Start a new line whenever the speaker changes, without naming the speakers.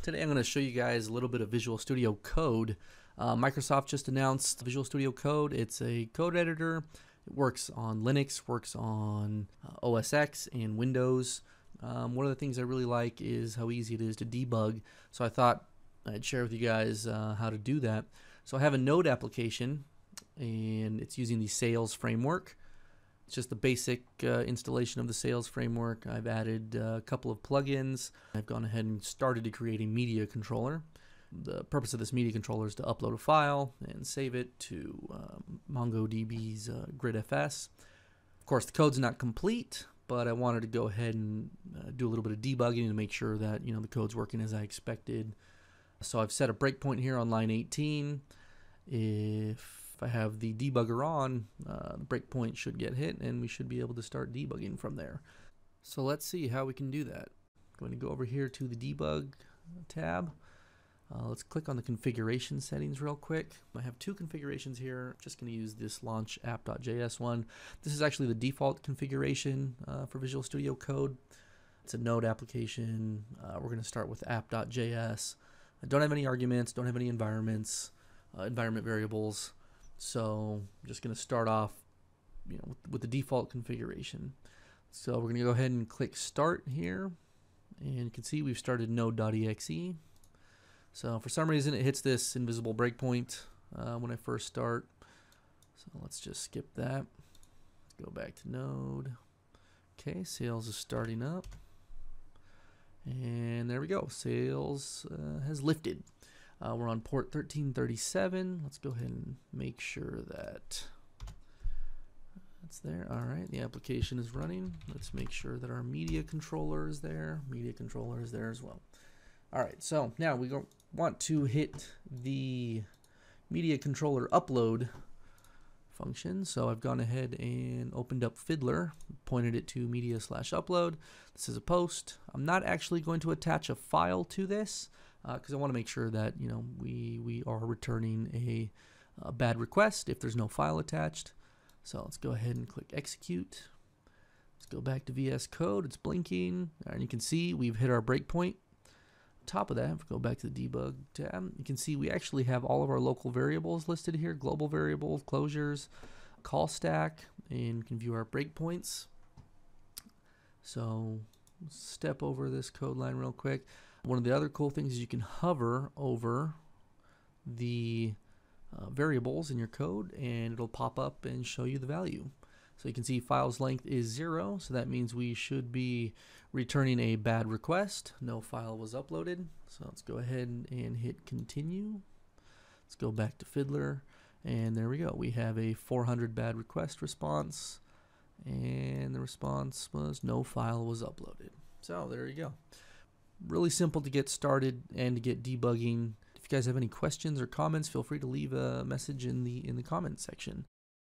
Today I'm going to show you guys a little bit of Visual Studio Code. Microsoft just announced Visual Studio Code. It's a code editor. It works on Linux, works on OS X and Windows. One of the things I really like is how easy it is to debug. So I thought I'd share with you guys how to do that. So I have a Node application and it's using the Sails framework. It's just the basic installation of the Sails framework. I've added a couple of plugins. I've gone ahead and started to create a media controller. The purpose of this media controller is to upload a file and save it to MongoDB's GridFS. Of course, the code's not complete, but I wanted to go ahead and do a little bit of debugging to make sure that the code's working as I expected. So I've set a breakpoint here on line 18. If I have the debugger on, the breakpoint should get hit and we should be able to start debugging from there. So let's see how we can do that. I'm going to go over here to the debug tab. Let's click on the configuration settings real quick. I have two configurations here. I'm just going to use this launch app.js one. This is actually the default configuration for Visual Studio Code. It's a Node application. We're going to start with app.js. I don't have any arguments, don't have any environment variables. So I'm just going to start off with the default configuration. So we're going to go ahead and click start here. And you can see we've started node.exe. So for some reason it hits this invisible breakpoint when I first start. So let's just skip that. Let's go back to Node. Okay, Sails is starting up. And there we go. Sails has lifted. We're on port 1337. Let's go ahead and make sure that that's there. All right, the application is running. Let's make sure that our media controller is there. Media controller is there as well. All right, so now we want to hit the media controller upload function. So I've gone ahead and opened up Fiddler, pointed it to media/upload. This is a post. I'm not actually going to attach a file to this because I want to make sure that we are returning a bad request if there's no file attached. So let's go ahead and click execute. Let's go back to VS Code. It's blinking, and you can see we've hit our breakpoint. On top of that, if we go back to the debug tab, you can see we actually have all of our local variables listed here: global variables, closures, call stack, and you can view our breakpoints. So step over this code line real quick. One of the other cool things is you can hover over the variables in your code and it'll pop up and show you the value. So you can see file's length is 0, so that means we should be returning a bad request. No file was uploaded. So let's go ahead and hit continue. Let's go back to Fiddler, and there we go. We have a 400 bad request response, and the response was no file was uploaded. So there you go. Really simple to get started and to get debugging. If you guys have any questions or comments, feel free to leave a message in the comment section.